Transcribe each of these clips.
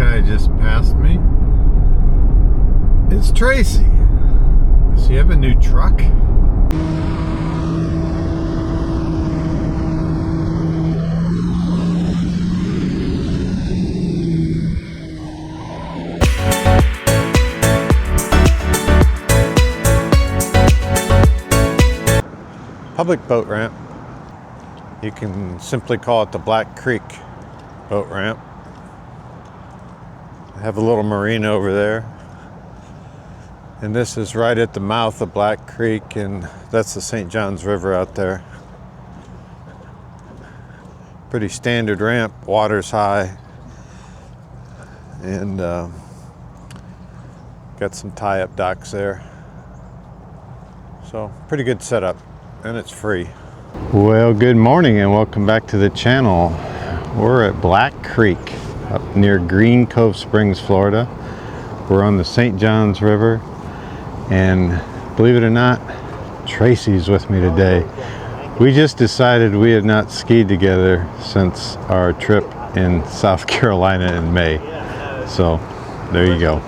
guy just passed me. It's Tracy. Does he have a new truck? Public boat ramp. You can simply call it the Black Creek boat ramp. I have a little marina over there. And this is right at the mouth of Black Creek, and that's the St. Johns River out there. Pretty standard ramp, water's high. And got some tie-up docks there. So pretty good setup, and it's free. Well, good morning and welcome back to the channel. We're at Black Creek up near Green Cove Springs, Florida. We're on the St. Johns River, and believe it or not, Tracy's with me today. We just decided we had not skied together since our trip in South Carolina in May. So there you go.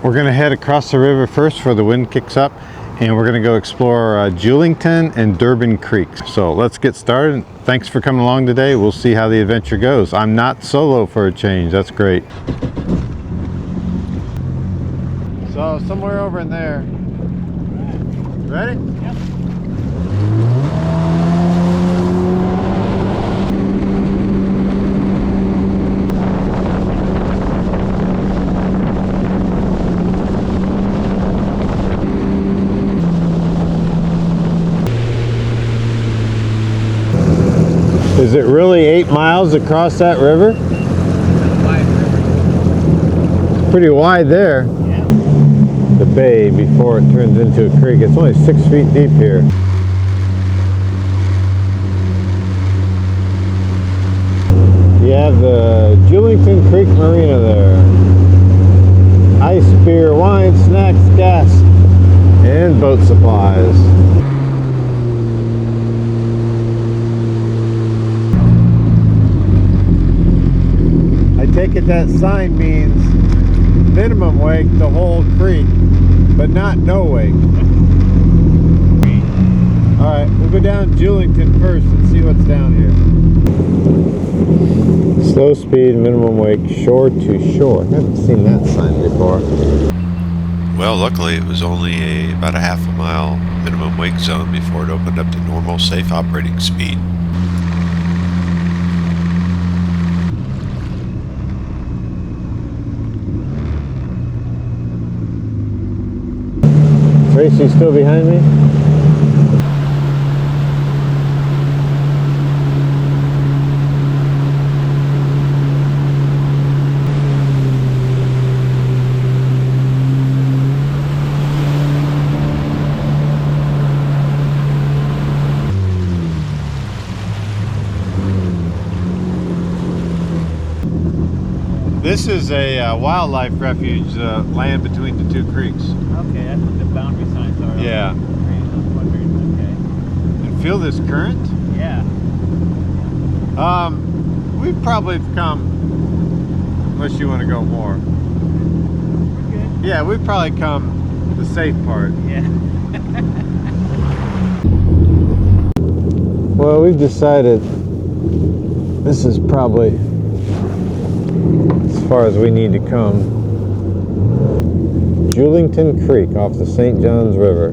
We're gonna head across the river first before the wind kicks up, and we're gonna go explore Julington and Durbin Creeks. So let's get started. Thanks for coming along today. We'll see how the adventure goes. I'm not solo for a change. That's great. So somewhere over in there. Ready? Yep. Is it really 8 miles across that river? It's pretty wide there. Yeah. The bay before it turns into a creek. It's only 6 feet deep here. You have the Julington Creek Marina there. Ice, beer, wine, snacks, gas, and boat supplies. I take it that sign means minimum wake the whole creek, but not no wake. Alright, we'll go down Julington first and see what's down here. Slow speed, minimum wake, shore to shore. I haven't seen that sign before. Well, luckily it was only about a half a mile minimum wake zone before it opened up to normal safe operating speed. Tracy's still behind me? This is a wildlife refuge, land between the two creeks. Okay, that's what the boundary signs are. Yeah. Okay. And feel this current? Yeah. We've probably come, unless you want to go more. We're good. Yeah, we've probably come the safe part. Yeah. Well, we've decided this is probably as far as we need to come. Julington Creek off the St. Johns River.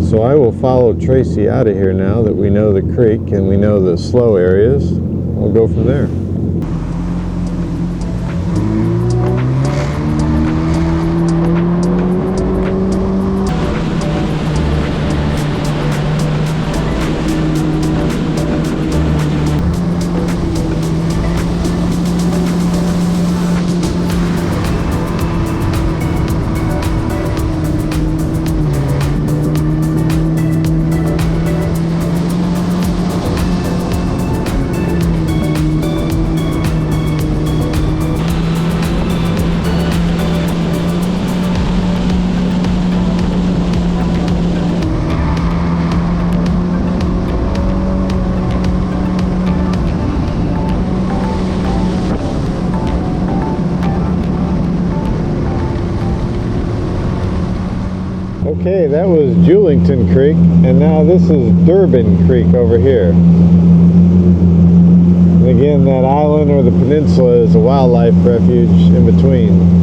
So I will follow Tracy out of here now that we know the creek and we know the slow areas. We'll go from there. Okay, that was Julington Creek, and now this is Durbin Creek over here. And again, that island or the peninsula is a wildlife refuge in between.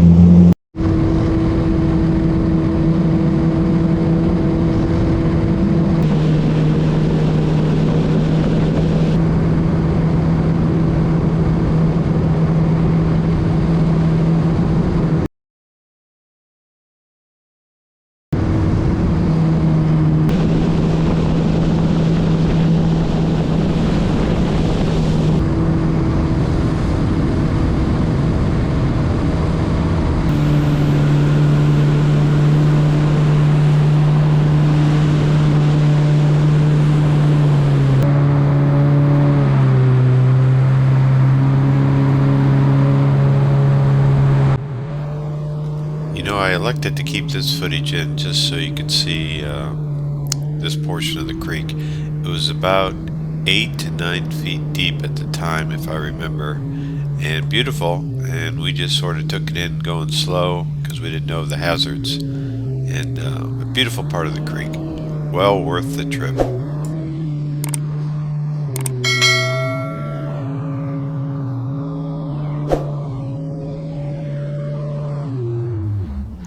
I elected to keep this footage in just so you could see this portion of the creek. It was about 8 to 9 feet deep at the time, if I remember, and beautiful, and we just sort of took it in going slow because we didn't know the hazards, and a beautiful part of the creek. Well worth the trip.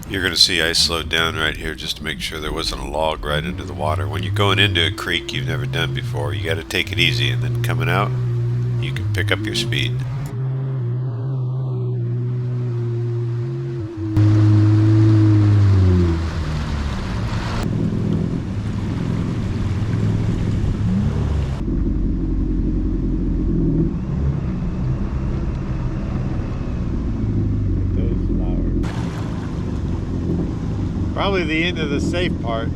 You're going to see I slowed down right here just to make sure there wasn't a log right into the water. When you're going into a creek you've never done before, you got to take it easy, and then coming out, you can pick up your speed. Probably the end of the safe part.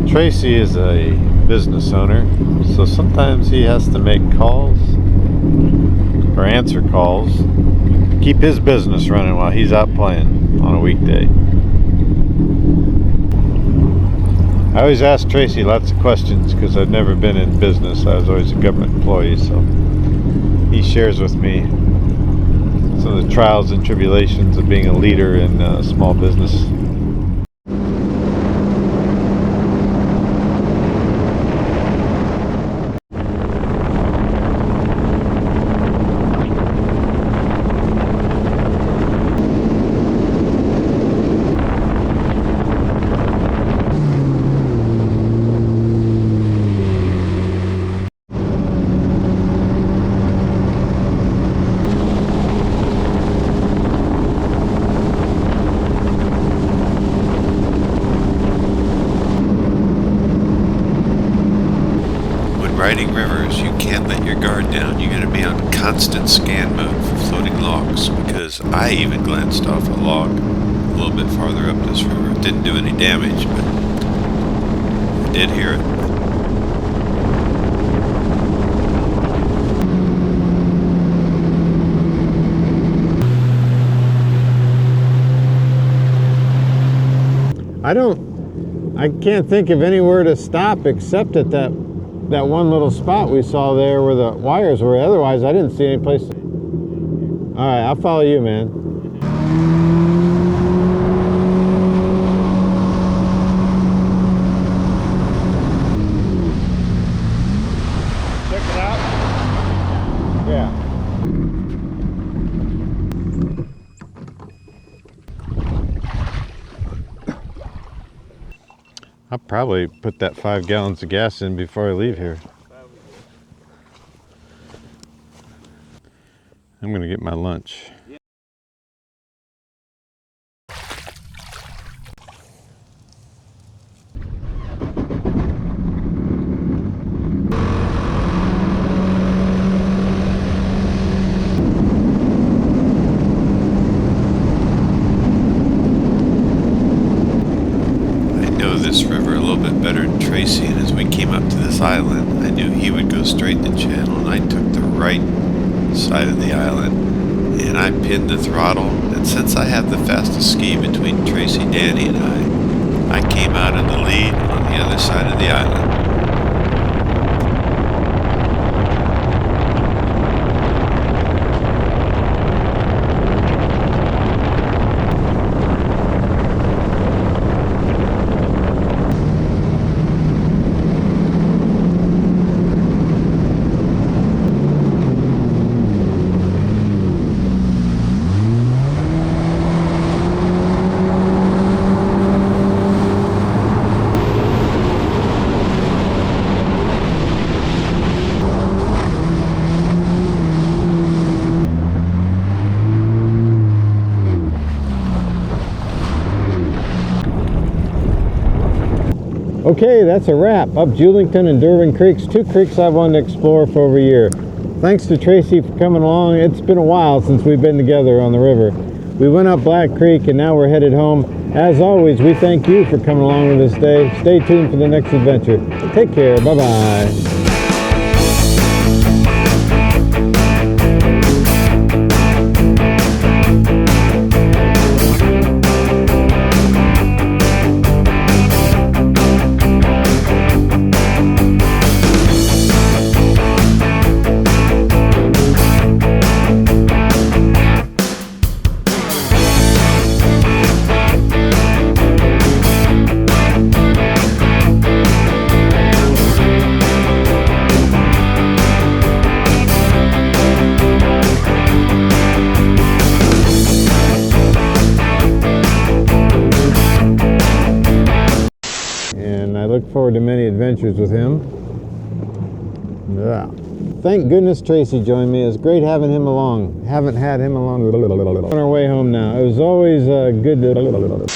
Tracy is a business owner, so sometimes he has to make calls or answer calls to keep his business running while he's out playing on a weekday. I always ask Tracy lots of questions because I've never been in business. I was always a government employee, so he shares with me some of the trials and tribulations of being a leader in small business. Riding rivers, you can't let your guard down. You gotta be on constant scan mode for floating logs, because I even glanced off a log a little bit farther up this river. It didn't do any damage, but I did hear it. I can't think of anywhere to stop except at that one little spot we saw there where the wires were. Otherwise, I didn't see any place. All right, I'll follow you, man. Check it out. Yeah. I'll probably put that 5 gallons of gas in before I leave here. I'm gonna get my lunch. This river a little bit better than Tracy, and as we came up to this island, I knew he would go straight the channel, and I took the right side of the island, and I pinned the throttle, and since I have the fastest ski between Tracy, Danny, and I came out in the lead on the other side of the island. Okay, that's a wrap. Up Julington and Durbin creeks, 2 creeks I've wanted to explore for over a year. Thanks to Tracy for coming along. It's been a while since we've been together on the river. We went up Black Creek and now we're headed home. As always, we thank you for coming along with us today. Stay tuned for the next adventure. Take care. Bye-bye. Look forward to many adventures with him. Yeah. Thank goodness Tracy joined me. It's great having him along. Haven't had him along. On our way home now. It was always good to